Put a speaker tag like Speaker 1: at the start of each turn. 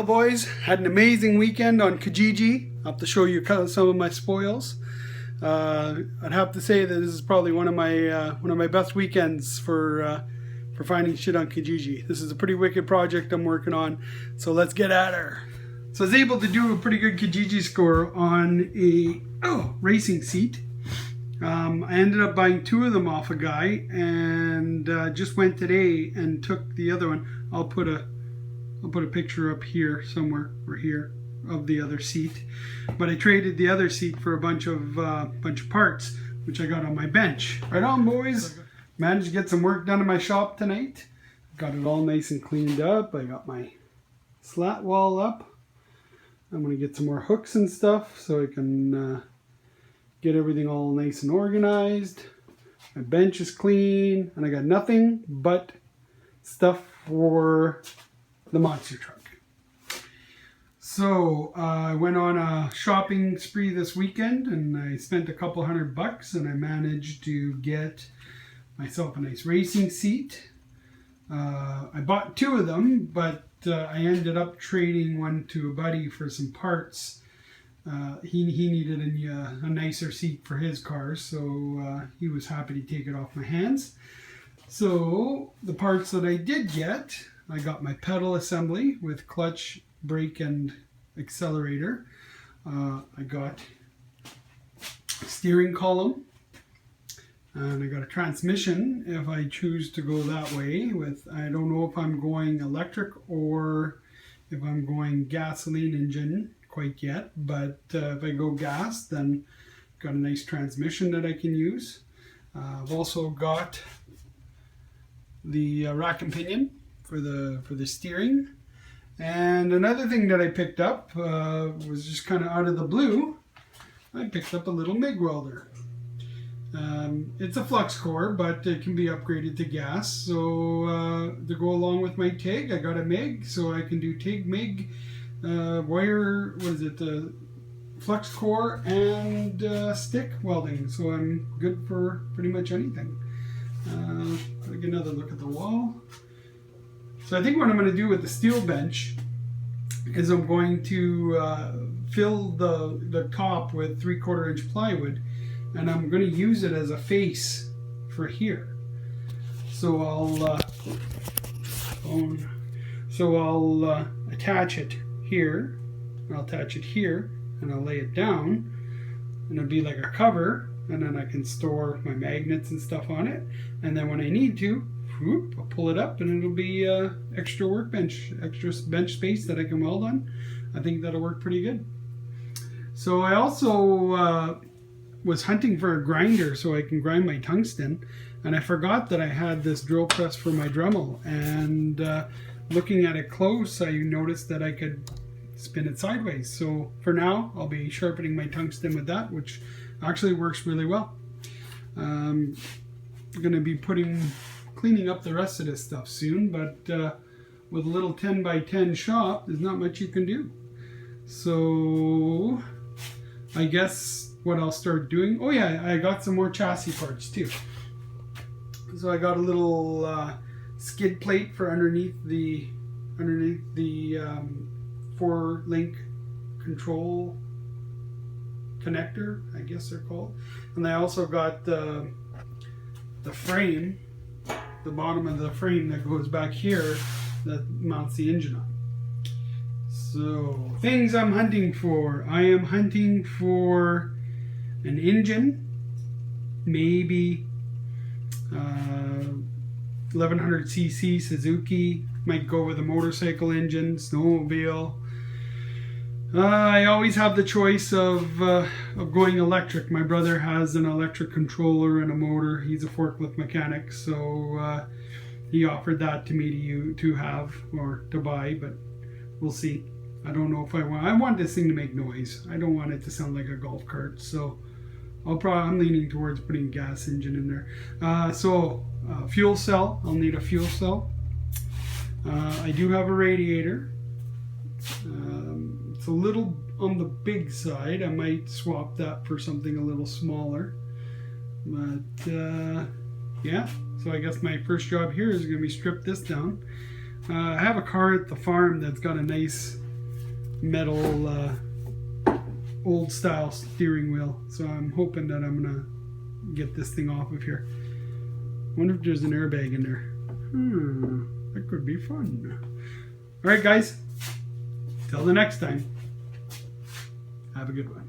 Speaker 1: Well, boys, had an amazing weekend on Kijiji. I'll have to show you some of my spoils. I'd have to say that this is probably one of my best weekends for finding shit on Kijiji. This is a pretty wicked project I'm working on, so let's get at her. So I was able to do a pretty good Kijiji score on a racing seat. I ended up buying 2 of them off a guy, and just went today and took the other one. I'll put a picture up here somewhere, or here, of the other seat. But I traded the other seat for a bunch of parts, which I got on my bench. Right on, boys. Managed to get some work done in my shop tonight. Got it all nice and cleaned up. I got my slat wall up. I'm going to get some more hooks and stuff so I can get everything all nice and organized. My bench is clean, and I got nothing but stuff for the monster truck. So I went on a shopping spree this weekend, and I spent a couple $100, and I managed to get myself a nice racing seat. I bought 2 of them, but I ended up trading one to a buddy for some parts. He needed a nicer seat for his car, so he was happy to take it off my hands. So the parts that I did get, I got my pedal assembly with clutch, brake, and accelerator. I got a steering column, and I got a transmission if I choose to go that way. I don't know if I'm going electric or if I'm going gasoline engine quite yet, but if I go gas, then I've got a nice transmission that I can use. I've also got the rack and pinion for the steering. And another thing that I picked up was just kind of out of the blue. I picked up a little MIG welder. It's a flux core, but it can be upgraded to gas. So to go along with my TIG, I got a MIG, so I can do TIG, MIG, wire, flux core, and stick welding. So I'm good for pretty much anything. I'll get another look at the wall. So I think what I'm going to do with the steel bench is I'm going to fill the top with 3/4 inch plywood, and I'm going to use it as a face for here. So I'll attach it here, and I'll attach it here, and I'll lay it down, and it'll be like a cover, and then I can store my magnets and stuff on it, and then when I need to, I'll pull it up, and it'll be extra workbench, extra bench space that I can weld on. I think that'll work pretty good. So I also was hunting for a grinder so I can grind my tungsten, and I forgot that I had this drill press for my Dremel, and looking at it close, I noticed that I could spin it sideways. So for now, I'll be sharpening my tungsten with that, which actually works really well. I'm going to be cleaning up the rest of this stuff soon, but with a little 10 by 10 shop, there's not much you can do. So I guess what I'll start doing, oh yeah, I got some more chassis parts too. So I got a little skid plate for underneath the 4-link control connector, I guess they're called. And I also got the frame, the bottom of the frame that goes back here that mounts the engine on. So things I'm hunting for. I am hunting for an engine, maybe 1100cc Suzuki, might go with a motorcycle engine, snowmobile. I always have the choice of going electric. My brother has an electric controller and a motor. He's a forklift mechanic, so he offered that to me to have or to buy, but we'll see. I don't know if I want this thing to make noise. I don't want it to sound like a golf cart, so I'm leaning towards putting a gas engine in there. So fuel cell, I'll need a fuel cell. I do have a radiator. It's a little on the big side. I might swap that for something a little smaller. But yeah, so I guess my first job here is going to be strip this down. I have a car at the farm that's got a nice metal old style steering wheel. So I'm hoping that I'm gonna get this thing off of here. Wonder if there's an airbag in there. That could be fun. All right, guys. Till the next time. Have a good one.